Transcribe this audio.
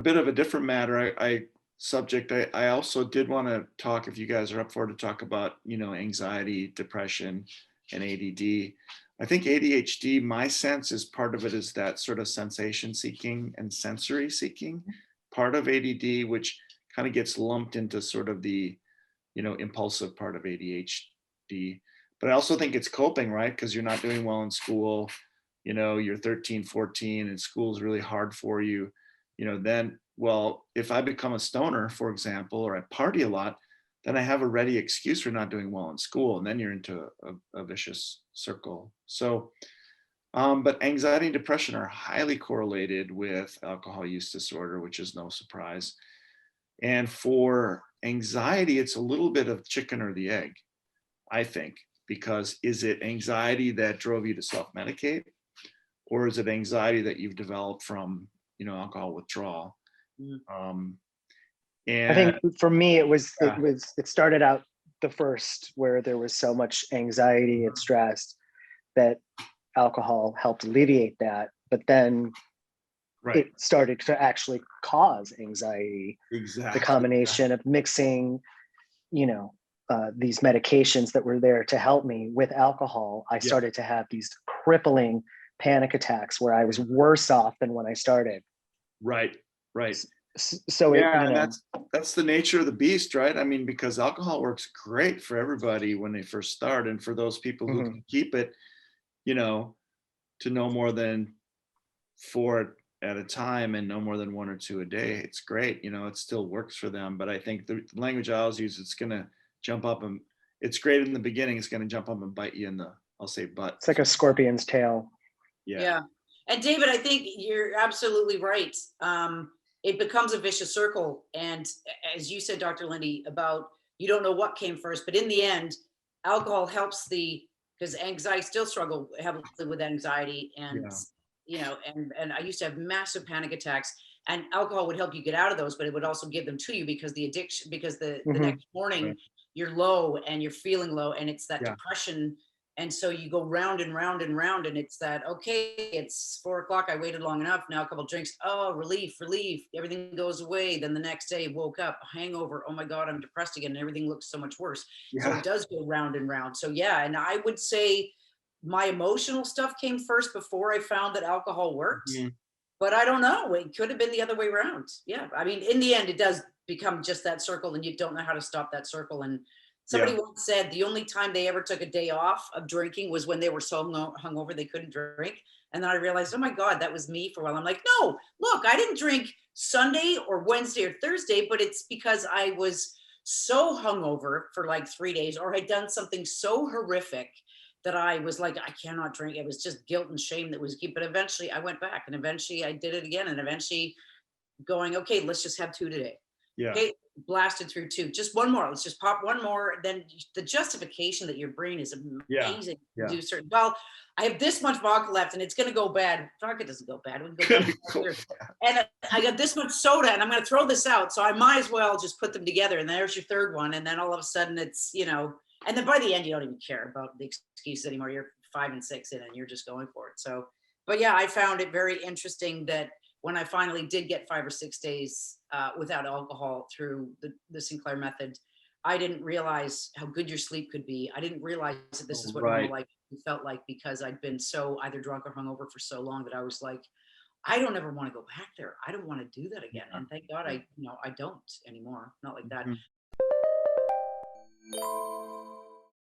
a bit of a different matter, I also did want to talk, if you guys are up for it, to talk about, anxiety, depression, and ADD. I think ADHD, my sense is part of it is that sort of sensation seeking and sensory seeking part of ADD, which kind of gets lumped into sort of the, impulsive part of ADHD. But I also think it's coping, right? Because you're not doing well in school, you're 13, 14, and school's really hard for you, then, well, if I become a stoner, for example, or I party a lot, then I have a ready excuse for not doing well in school. And then you're into a vicious circle. So, but anxiety and depression are highly correlated with alcohol use disorder, which is no surprise. And for anxiety, it's a little bit of chicken or the egg, I think, because is it anxiety that drove you to self-medicate, or is it anxiety that you've developed from, alcohol withdrawal? Um, I think and for me, yeah, it started out the first where there was so much anxiety and stress that alcohol helped alleviate that. But then right, it started to actually cause anxiety. The exactly. combination of mixing, these medications that were there to help me with alcohol, I Yeah, started to have these crippling panic attacks where I was worse off than when I started. right, right. So Yeah, and that's the nature of the beast, right? I mean, because alcohol works great for everybody when they first start, and for those people who mhm. can keep it, you know, to no more than four at a time and no more than one or two a day, it's great. It still works for them. But I think the language I always use, it's gonna jump up and it's great in the beginning. It's gonna jump up and bite you in the, I'll say, butt. It's like a scorpion's tail. Yeah, Yeah. And David, I think you're absolutely right. It becomes a vicious circle. And as you said, Dr. Linde, about you don't know what came first, but in the end, alcohol helps because anxiety still struggle heavily with anxiety. And, yeah, and I used to have massive panic attacks, and alcohol would help you get out of those, but it would also give them to you because the addiction, because the Mhm. next morning right. you're low and you're feeling low, and it's that Yeah, depression. And so you go round and round and round, and it's that, okay, it's 4 o'clock. I waited long enough. Now a couple drinks. Oh, relief. Everything goes away. Then the next day, woke up, hangover. Oh my God, I'm depressed again. And everything looks so much worse. So yeah. it does go round and round. So yeah, and I would say my emotional stuff came first before I found that alcohol worked. Mhm. But I don't know. It could have been the other way around. Yeah. I mean, in the end, it does become just that circle, and you don't know how to stop that circle. And Yeah, somebody once said the only time they ever took a day off of drinking was when they were so hungover they couldn't drink. And then I realized, oh my God, that was me for a while. I'm like, no, look, I didn't drink Sunday or Wednesday or Thursday, but it's because I was so hungover for like 3 days, or had done something so horrific that I was like, I cannot drink. It was just guilt and shame that was keep. But eventually I went back, and eventually I did it again. And eventually going, okay, let's just have two today. yeah, Okay, blasted through two. Just one more. Let's just pop one more. Then the justification that your brain is yeah, amazing to yeah. do certain. Well, I have this much vodka left, and it's going to go bad. Vodka doesn't go bad. We can go down to Cool. here. And I got this much soda, and I'm going to throw this out. So I might as well just put them together. And there's your third one. And then all of a sudden, it's And then by the end, you don't even care about the excuses anymore. You're 5 and 6 in, and you're just going for it. So, but yeah, I found it very interesting that when I finally did get 5 or 6 days without alcohol through the Sinclair method, I didn't realize how good your sleep could be. I didn't realize that this is what normal Right. life felt like, because I'd been so either drunk or hungover for so long that I was like, I don't ever want to go back there. I don't want to do that again. Yeah. And thank God I don't anymore. Not like that. Mhm.